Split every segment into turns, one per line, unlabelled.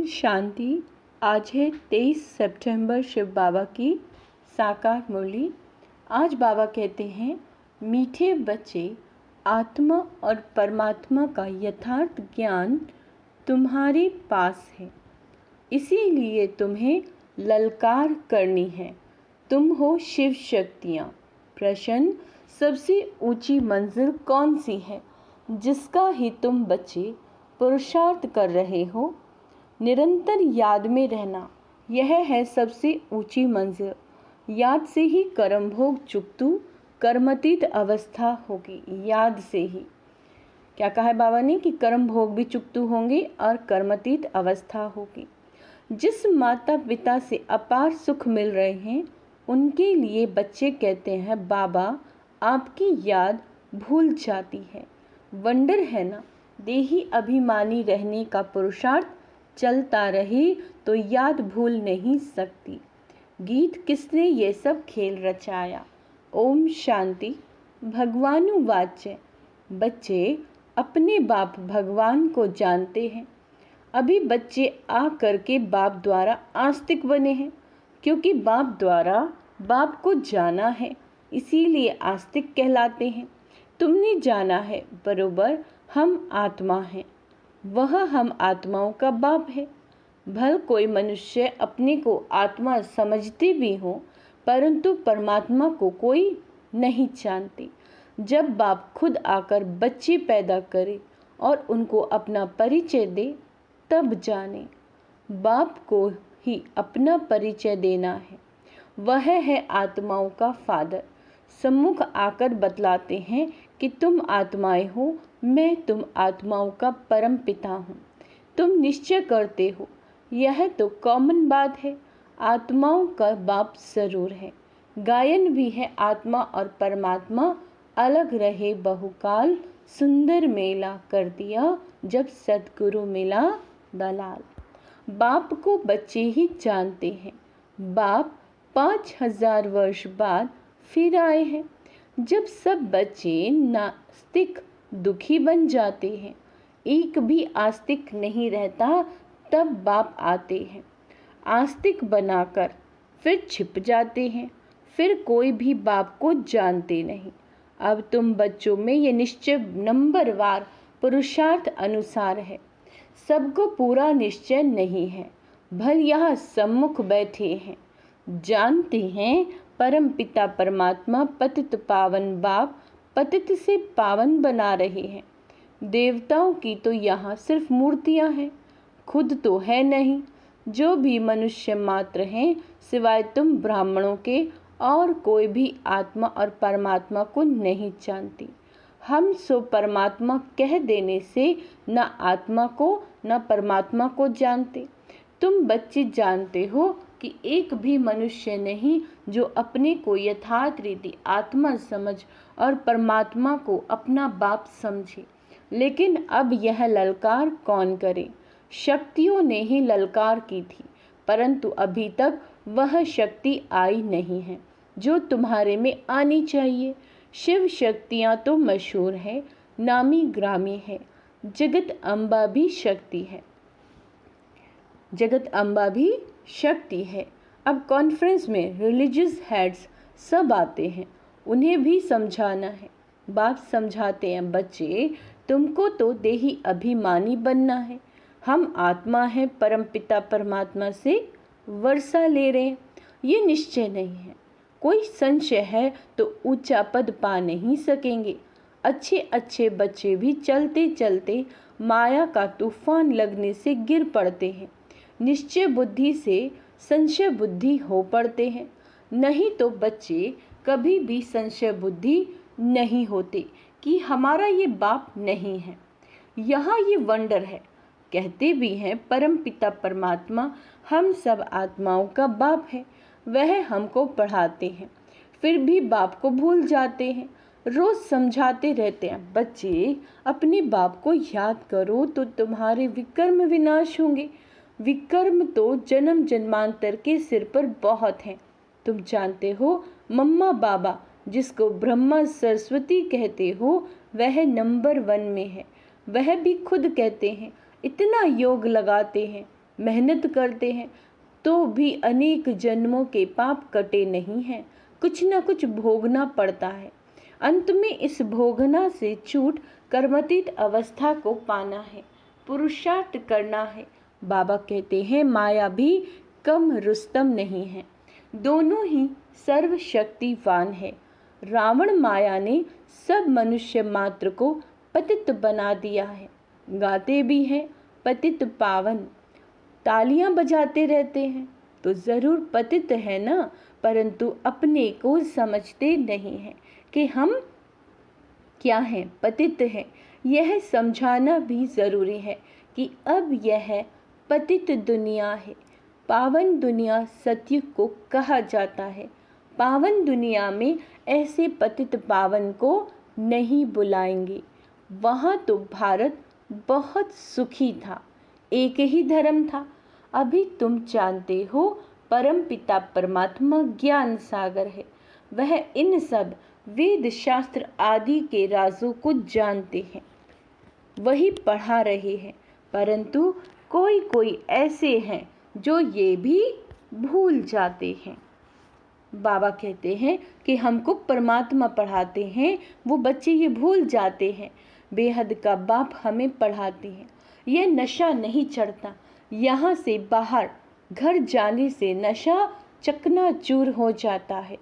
ओम शांति। आज है 23 सितंबर, शिव बाबा की साकार मुरली। आज बाबा कहते हैं, मीठे बच्चे, आत्मा और परमात्मा का यथार्थ ज्ञान तुम्हारे पास है, इसीलिए तुम्हें ललकार करनी है। तुम हो शिव शक्तियाँ। प्रश्न, सबसे ऊंची मंजिल कौन सी है जिसका ही तुम बच्चे पुरुषार्थ कर रहे हो? निरंतर याद में रहना, यह है सबसे ऊंची मंजिल। याद से ही कर्म भोग चुक्तु कर्मतीत अवस्था होगी। याद से ही क्या कहा है बाबा ने कि कर्म भोग भी चुक्तु होंगे और कर्मतीत अवस्था होगी। जिस माता पिता से अपार सुख मिल रहे हैं उनके लिए बच्चे कहते हैं, बाबा आपकी याद भूल जाती है। वंडर है ना, देही अभिमानी रहने का पुरुषार्थ चलता रहे तो याद भूल नहीं सकती। गीत किसने ये सब खेल रचाया? ओम शांति। भगवानुवाच्य, बच्चे अपने बाप भगवान को जानते हैं। अभी बच्चे आ करके बाप द्वारा आस्तिक बने हैं, क्योंकि बाप द्वारा बाप को जाना है, इसीलिए आस्तिक कहलाते हैं। तुमने जाना है बरोबर हम आत्मा हैं, वह हम आत्माओं का बाप है। भल कोई मनुष्य अपने को आत्मा समझते भी हो, परंतु परमात्मा को कोई नहीं जानते। जब बाप खुद आकर बच्चे पैदा करे और उनको अपना परिचय दे, तब जाने। बाप को ही अपना परिचय देना है, वह है आत्माओं का फादर। सम्मुख आकर बतलाते हैं कि तुम आत्माएं हो, मैं तुम आत्माओं का परम पिता हूँ। तुम निश्चय करते हो, यह तो कॉमन बात है। आत्माओं का बाप जरूर है। गायन भी है, आत्मा और परमात्मा अलग रहे बहुकाल। सुंदर मेला कर दिया जब सदगुरु मिला दलाल। बाप को बच्चे ही जानते हैं। बाप 5000 वर्ष बाद फिर आए हैं। जब सब बच्चे नास्तिक दुखी बन जाते हैं, एक भी आस्तिक नहीं रहता, तब बाप आते हैं। आस्तिक बनाकर फिर छिप जाते हैं, फिर कोई भी बाप को जानते नहीं। अब तुम बच्चों में ये निश्चय नंबरवार पुरुषार्थ अनुसार है। सबको पूरा निश्चय नहीं है। भल यहाँ सम्मुख बैठे हैं, जानते हैं परम पिता परमात्मा पतित पावन बाप पतित से पावन बना रहे हैं। देवताओं की तो यहाँ सिर्फ मूर्तियाँ हैं, खुद तो है नहीं। जो भी मनुष्य मात्र हैं, सिवाय तुम ब्राह्मणों के और कोई भी आत्मा और परमात्मा को नहीं जानती। हम सो परमात्मा कह देने से न आत्मा को न परमात्मा को जानते। तुम बच्चे जानते हो कि एक भी मनुष्य नहीं जो अपने को यथार्थ रीति आत्मा समझ और परमात्मा को अपना बाप समझे। लेकिन अब यह ललकार कौन करे? शक्तियों ने ही ललकार की थी, परंतु अभी तक वह शक्ति आई नहीं है जो तुम्हारे में आनी चाहिए। शिव शक्तियाँ तो मशहूर है, नामी ग्रामी है। जगत अम्बा भी शक्ति है, जगत अम्बा भी शक्ति है। अब कॉन्फ्रेंस में रिलीजियस हेड्स सब आते हैं, उन्हें भी समझाना है। बाप समझाते हैं, बच्चे तुमको तो देही अभिमानी बनना है। हम आत्मा है, परम पिता परमात्मा से वर्षा ले रहे हैं, ये निश्चय नहीं है। कोई संशय है तो ऊंचा पद पा नहीं सकेंगे। अच्छे अच्छे बच्चे भी चलते चलते माया का तूफान लगने से गिर पड़ते हैं। निश्चय बुद्धि से संशय बुद्धि हो पड़ते हैं। नहीं तो बच्चे कभी भी संशय बुद्धि नहीं होते कि हमारा ये बाप नहीं है। यहाँ ये वंडर है। कहते भी हैं परम पिता परमात्मा हम सब आत्माओं का बाप है, वह हमको पढ़ाते हैं, फिर भी बाप को भूल जाते हैं। रोज समझाते रहते हैं, बच्चे अपने बाप को याद करो तो तुम्हारे विकर्म विनाश होंगे। विकर्म तो जन्म जन्मांतर के सिर पर बहुत हैं। तुम जानते हो मम्मा बाबा जिसको ब्रह्मा सरस्वती कहते हो, वह नंबर 1 में है। वह भी खुद कहते हैं, इतना योग लगाते हैं, मेहनत करते हैं तो भी अनेक जन्मों के पाप कटे नहीं हैं, कुछ न कुछ भोगना पड़ता है। अंत में इस भोगना से छूट कर्मातीत अवस्था को पाना है, पुरुषार्थ करना है। बाबा कहते हैं माया भी कम रुस्तम नहीं है, दोनों ही सर्वशक्तिवान है। रावण माया ने सब मनुष्य मात्र को पतित बना दिया है। गाते भी हैं पतित पावन, तालियां बजाते रहते हैं तो जरूर पतित है ना, परंतु अपने को समझते नहीं हैं कि हम क्या हैं, पतित हैं। यह समझाना भी जरूरी है कि अब यह पतित दुनिया है, पावन दुनिया सतयुग को कहा जाता है। पावन दुनिया में ऐसे पतित पावन को नहीं बुलाएंगे। वहाँ तो भारत बहुत सुखी था, एक ही धर्म था। अभी तुम जानते हो परम पिता परमात्मा ज्ञान सागर है, वह इन सब वेद शास्त्र आदि के राजों को जानते हैं, वही पढ़ा रहे हैं। परंतु कोई कोई ऐसे हैं जो ये भी भूल जाते हैं। बाबा कहते हैं कि हमको परमात्मा पढ़ाते हैं, वो बच्चे ये भूल जाते हैं। बेहद का बाप हमें पढ़ाते हैं। यह नशा नहीं चढ़ता, यहाँ से बाहर घर जाने से नशा चकनाचूर हो जाता है।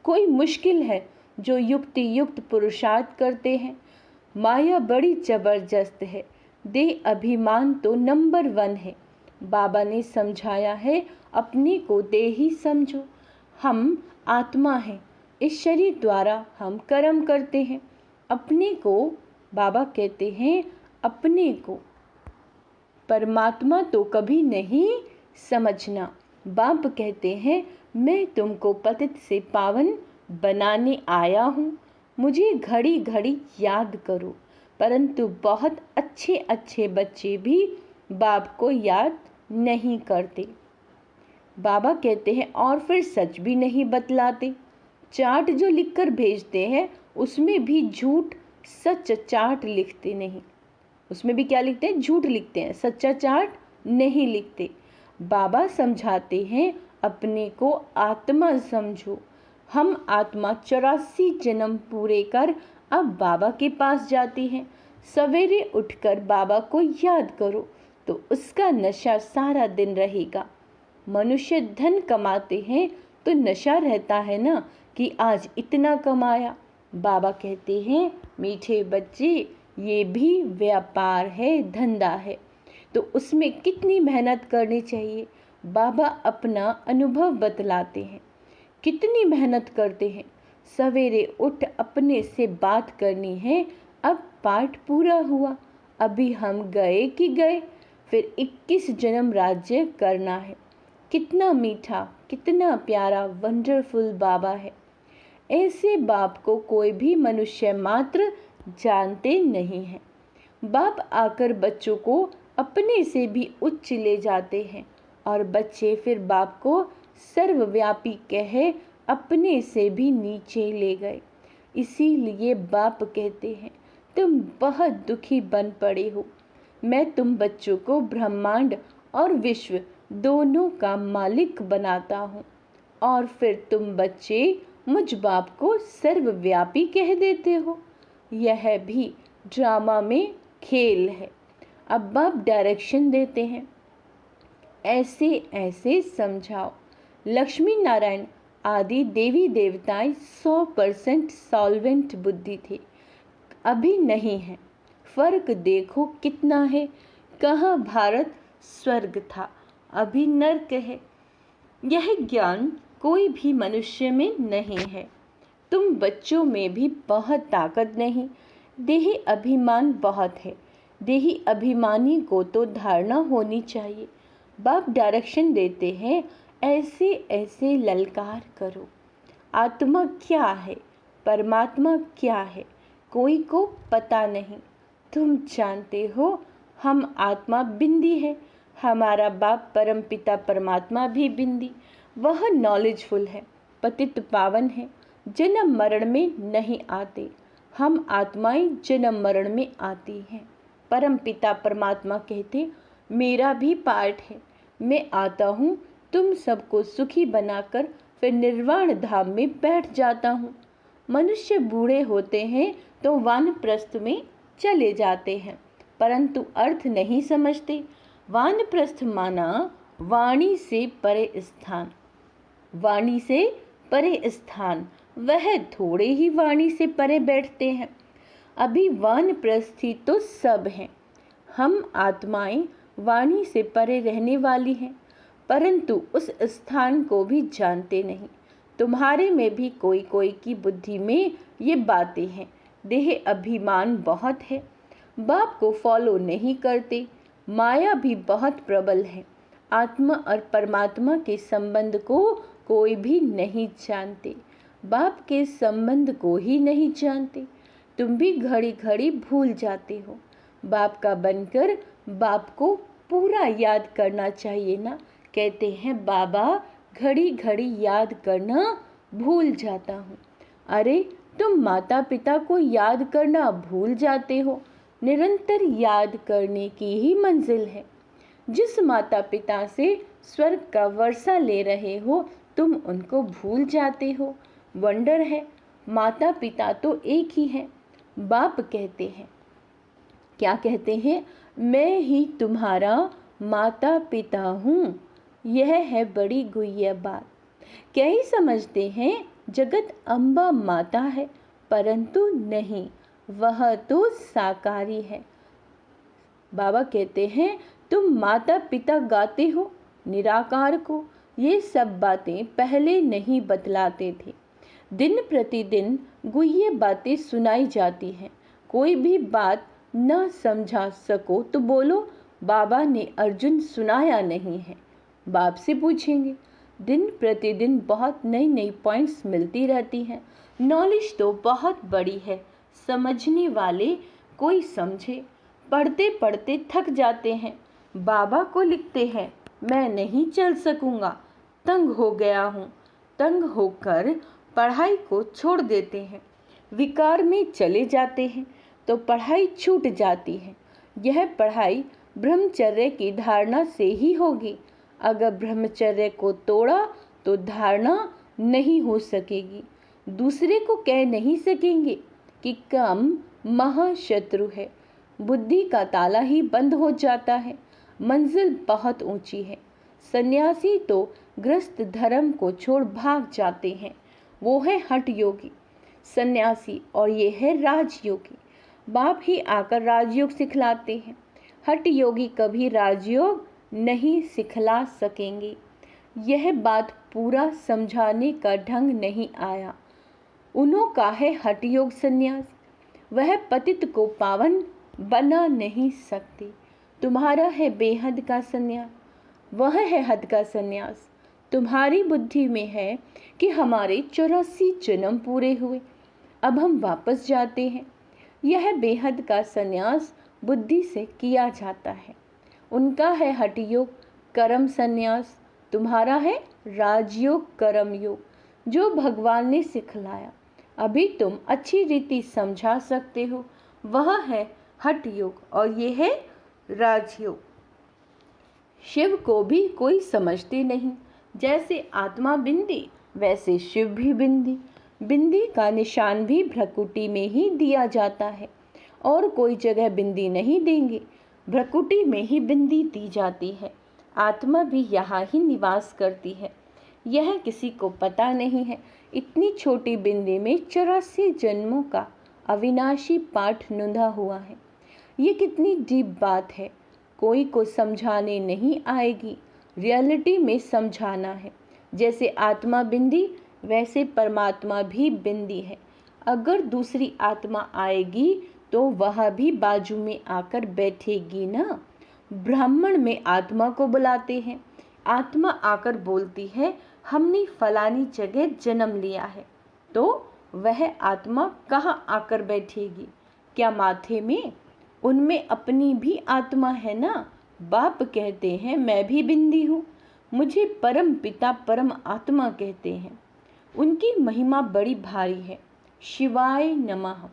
कोई मुश्किल है जो युक्ति युक्त पुरुषार्थ करते हैं। माया बड़ी जबरदस्त है, देह अभिमान तो नंबर 1 है। बाबा ने समझाया है अपने को देही समझो, हम आत्मा हैं, इस शरीर द्वारा हम कर्म करते हैं। अपने को बाबा कहते हैं अपने को परमात्मा तो कभी नहीं समझना। बाप कहते हैं मैं तुमको पतित से पावन बनाने आया हूँ, मुझे घड़ी घड़ी याद करो। परंतु बहुत अच्छे अच्छे बच्चे भी बाप को याद नहीं करते। बाबा कहते हैं और फिर सच भी नहीं बतलाते। चार्ट जो लिखकर भेजते हैं उसमें भी झूठ सच चार्ट लिखते नहीं, उसमें भी क्या लिखते हैं, झूठ लिखते हैं, सच्चा चार्ट नहीं लिखते। बाबा समझाते हैं अपने को आत्मा समझो। हम आत्मा 84 जन्म पूरे कर अब बाबा के पास जाती हैं। सवेरे उठकर बाबा को याद करो तो उसका नशा सारा दिन रहेगा। मनुष्य धन कमाते हैं तो नशा रहता है ना कि आज इतना कमाया। बाबा कहते हैं मीठे बच्चे ये भी व्यापार है, धंधा है, तो उसमें कितनी मेहनत करनी चाहिए। बाबा अपना अनुभव बतलाते हैं कितनी मेहनत करते हैं। सवेरे उठ अपने से बात करनी है, अब पाठ पूरा हुआ, अभी हम गए कि गए, फिर 21 जन्म राज्य करना है। कितना मीठा, कितना प्यारा, वंडरफुल बाबा है। ऐसे बाप को कोई भी मनुष्य मात्र जानते नहीं हैं। बाप आकर बच्चों को अपने से भी उच्च ले जाते हैं और बच्चे फिर बाप को सर्वव्यापी कहे अपने से भी नीचे ले गए। इसीलिए बाप कहते हैं तुम बहुत दुखी बन पड़े हो, मैं तुम बच्चों को ब्रह्मांड और विश्व दोनों का मालिक बनाता हूँ और फिर तुम बच्चे मुझ बाप को सर्वव्यापी कह देते हो। यह भी ड्रामा में खेल है। अब बाप डायरेक्शन देते हैं, ऐसे ऐसे समझाओ। लक्ष्मी नारायण आदि देवी देवताएं 100% सॉल्वेंट बुद्धि थे, अभी नहीं है। फर्क देखो कितना है, कहाँ भारत स्वर्ग था, अभी नर्क है। यह ज्ञान कोई भी मनुष्य में नहीं है। तुम बच्चों में भी बहुत ताकत नहीं, देही अभिमान बहुत है। देही अभिमानी को तो धारणा होनी चाहिए। बाप डायरेक्शन देते हैं ऐसे ऐसे ललकार करो। आत्मा क्या है, परमात्मा क्या है, कोई को पता नहीं। तुम जानते हो हम आत्मा बिंदी है, हमारा बाप परम पिता परमात्मा भी बिंदी। वह नॉलेजफुल है, पतित पावन है, जन्म मरण में नहीं आते। हम आत्माएं जन्म मरण में आती हैं। परम पिता परमात्मा कहते मेरा भी पार्ट है, मैं आता हूँ, तुम सबको सुखी बनाकर फिर निर्वाण धाम में बैठ जाता हूँ। मनुष्य बूढ़े होते हैं तो वानप्रस्थ में चले जाते हैं, परंतु अर्थ नहीं समझते। वानप्रस्थ माना वाणी से परे स्थान। वाणी से परे स्थान, वह थोड़े ही वाणी से परे बैठते हैं। अभी वानप्रस्थी तो सब हैं। हम आत्माएं वाणी से परे रहने वाली हैं, परंतु उस स्थान को भी जानते नहीं। तुम्हारे में भी कोई कोई की बुद्धि में ये बातें हैं। देह अभिमान बहुत है, बाप को फॉलो नहीं करते। माया भी बहुत प्रबल है। आत्मा और परमात्मा के संबंध को कोई भी नहीं जानते, बाप के संबंध को ही नहीं जानते। तुम भी घड़ी घड़ी भूल जाते हो। बाप का बनकर बाप को पूरा याद करना चाहिए ना। कहते हैं बाबा घड़ी घड़ी याद करना भूल जाता हूँ। अरे तुम माता पिता को याद करना भूल जाते हो। निरंतर याद करने की ही मंजिल है। जिस माता पिता से स्वर्ग का वर्षा ले रहे हो, तुम उनको भूल जाते हो। वंडर है, माता पिता तो एक ही हैं। बाप कहते हैं, क्या कहते हैं? मैं ही तुम्हारा माता पिता हूँ। यह है बड़ी गुह्य बात। क्या ही समझते हैं जगत अम्बा माता है, परंतु नहीं, वह तो साकारी है। बाबा कहते हैं तुम माता पिता गाते हो निराकार को। ये सब बातें पहले नहीं बतलाते थे। दिन प्रतिदिन गुह्य बातें सुनाई जाती हैं। कोई भी बात न समझा सको तो बोलो बाबा ने अर्जुन सुनाया नहीं है। बाप से पूछेंगे। दिन प्रतिदिन बहुत नई नई पॉइंट्स मिलती रहती हैं। नॉलेज तो बहुत बड़ी है, समझने वाले कोई समझे। पढ़ते पढ़ते थक जाते हैं, बाबा को लिखते हैं मैं नहीं चल सकूंगा, तंग हो गया हूँ। तंग होकर पढ़ाई को छोड़ देते हैं, विकार में चले जाते हैं तो पढ़ाई छूट जाती है। यह पढ़ाई ब्रह्मचर्य की धारणा से ही होगी। अगर ब्रह्मचर्य को तोड़ा तो धारणा नहीं हो सकेगी। दूसरे को कह नहीं सकेंगे कि काम महाशत्रु है। बुद्धि का ताला ही बंद हो जाता है। मंजिल बहुत ऊंची है। सन्यासी तो ग्रस्त धर्म को छोड़ भाग जाते हैं, वो है हठ योगी सन्यासी, और ये है राजयोगी। बाप ही आकर राजयोग सिखलाते हैं। हठ योगी कभी राजयोग नहीं सिखला सकेंगे। यह बात पूरा समझाने का ढंग नहीं आया। उन्हों का है हठ योग संन्यास, वह पतित को पावन बना नहीं सकते। तुम्हारा है बेहद का संन्यास, वह है हद का संन्यास। तुम्हारी बुद्धि में है कि हमारे 84 जन्म पूरे हुए, अब हम वापस जाते हैं। यह बेहद का संन्यास बुद्धि से किया जाता है। उनका है हठ योग कर्म संन्यास, तुम्हारा है राजयोग कर्म योग, जो भगवान ने सिखलाया। अभी तुम अच्छी रीति समझा सकते हो। वह है हठ योग और ये है राजयोग। शिव को भी कोई समझते नहीं। जैसे आत्मा बिंदी, वैसे शिव भी बिंदी। बिंदी का निशान भी भ्रकुटी में ही दिया जाता है, और कोई जगह बिंदी नहीं देंगे। भ्रकुटी में ही बिंदी दी जाती है। आत्मा भी यहाँ ही निवास करती है, यह किसी को पता नहीं है। इतनी छोटी बिंदी में 84 जन्मों का अविनाशी पाठ नुंधा हुआ है। ये कितनी डीप बात है, कोई को समझाने नहीं आएगी। रियलिटी में समझाना है। जैसे आत्मा बिंदी, वैसे परमात्मा भी बिंदी है। अगर दूसरी आत्मा आएगी तो वह भी बाजू में आकर बैठेगी ना। ब्राह्मण में आत्मा को बुलाते हैं। आत्मा आकर बोलती है हमने फलानी जगह जन्म लिया है, तो वह आत्मा कहाँ आकर बैठेगी? क्या माथे में? उनमें अपनी भी आत्मा है ना। बाप कहते हैं मैं भी बिंदी हूँ, मुझे परम पिता परम आत्मा कहते हैं। उनकी महिमा बड़ी भारी है। शिवाय नमः,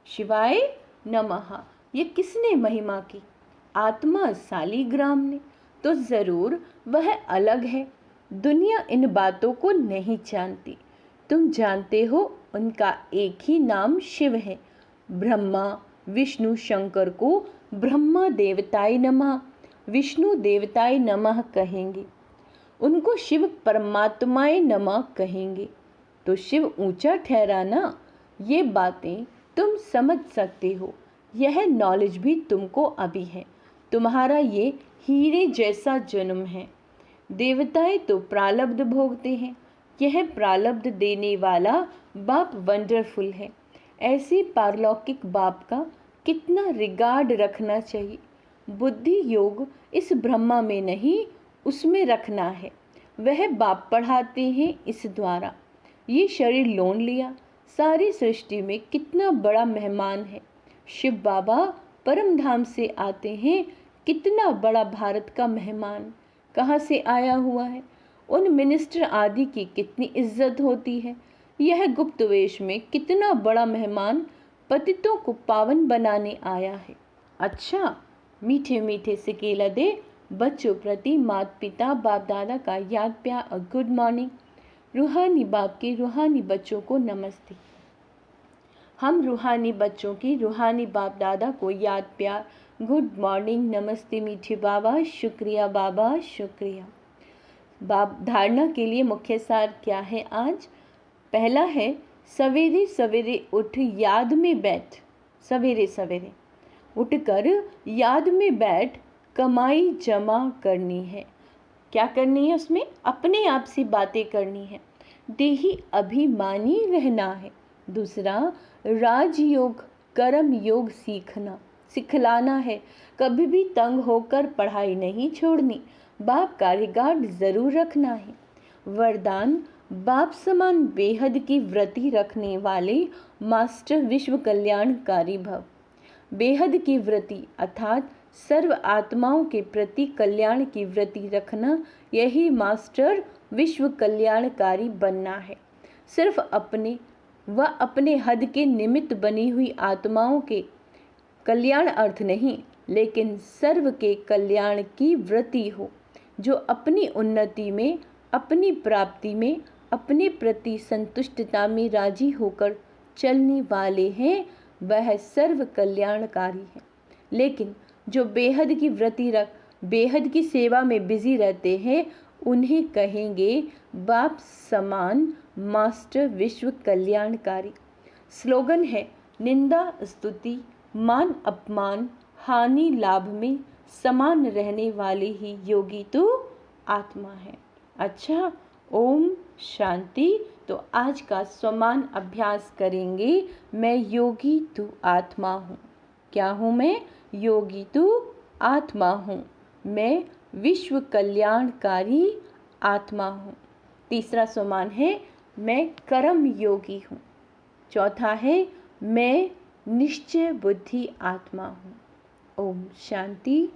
शिवाय नमः। ये किसने महिमा की? आत्मा सालीग्राम ने। तो ज़रूर वह अलग है। दुनिया इन बातों को नहीं जानती। तुम जानते हो उनका एक ही नाम शिव है। ब्रह्मा विष्णु शंकर को ब्रह्मा देवताय नमः, विष्णु देवताय नमः कहेंगे। उनको शिव परमात्माय नमः कहेंगे। तो शिव ऊंचा ठहरा ना। ये बातें तुम समझ सकते हो। यह नॉलेज भी तुमको अभी है। तुम्हारा ये हीरे जैसा जन्म है। देवताएं तो प्रारब्ध भोगते हैं। यह प्रारब्ध देने वाला बाप वंडरफुल है। ऐसे पारलौकिक बाप का कितना रिगार्ड रखना चाहिए। बुद्धि योग इस ब्रह्मा में नहीं, उसमें रखना है। वह बाप पढ़ाते हैं इस द्वारा। ये शरीर लोन लिया। सारी सृष्टि में कितना बड़ा मेहमान है। शिव बाबा परम धाम से आते हैं। कितना बड़ा भारत का मेहमान कहाँ से आया हुआ है। उन मिनिस्टर आदि की कितनी इज्जत होती है। यह गुप्त वेश में कितना बड़ा मेहमान पतितों को पावन बनाने आया है। अच्छा, मीठे मीठे से केला दे बच्चों प्रति माता पिता बाप दादा का याद प्यार और गुड मॉर्निंग। रूहानी बाप के रूहानी बच्चों को नमस्ते। हम रूहानी बच्चों की रूहानी बाप दादा को याद प्यार गुड मॉर्निंग नमस्ते मीठे बाबा, शुक्रिया बाबा, शुक्रिया। बाप धारणा के लिए मुख्य सार क्या है आज? पहला है सवेरे सवेरे उठ याद में बैठ। सवेरे सवेरे उठकर याद में बैठ कमाई जमा करनी है। क्या करनी है? उसमें अपने आप से बातें करनी है। देही अभिमानी रहना है। दूसरा, राजयोग कर्म योग सिखलाना है। कभी भी तंग होकर पढ़ाई नहीं छोड़नी। बाप का रिगार्ड जरूर रखना है। वरदान, बाप समान बेहद की व्रति रखने वाले मास्टर विश्व कल्याणकारी भव। बेहद की व्रति अर्थात सर्व आत्माओं के प्रति कल्याण की व्रति रखना, यही मास्टर विश्व कल्याणकारी बनना है। सिर्फ अपने व अपने हद के निमित्त बनी हुई आत्माओं के कल्याण अर्थ नहीं, लेकिन सर्व के कल्याण की व्रति हो। जो अपनी उन्नति में, अपनी प्राप्ति में, अपने प्रति संतुष्टता में राजी होकर चलने वाले हैं, वह सर्व कल्याणकारी है। लेकिन जो बेहद की व्रति रख बेहद की सेवा में बिजी रहते हैं, उन्हें कहेंगे बाप समान मास्टर विश्व कल्याणकारी। स्लोगन है, निंदा स्तुति मान अपमान हानि लाभ में समान रहने वाले ही योगी तो आत्मा है। अच्छा, ओम शांति। तो आज का स्वमान अभ्यास करेंगे। मैं योगी तू आत्मा हूँ। क्या हूँ मैं? योगी तू आत्मा हूँ। मैं विश्व कल्याणकारी आत्मा हूँ। तीसरा स्वमान है, मैं कर्म योगी हूँ। चौथा है, मैं निश्चय बुद्धि आत्मा हूँ। ओम शांति।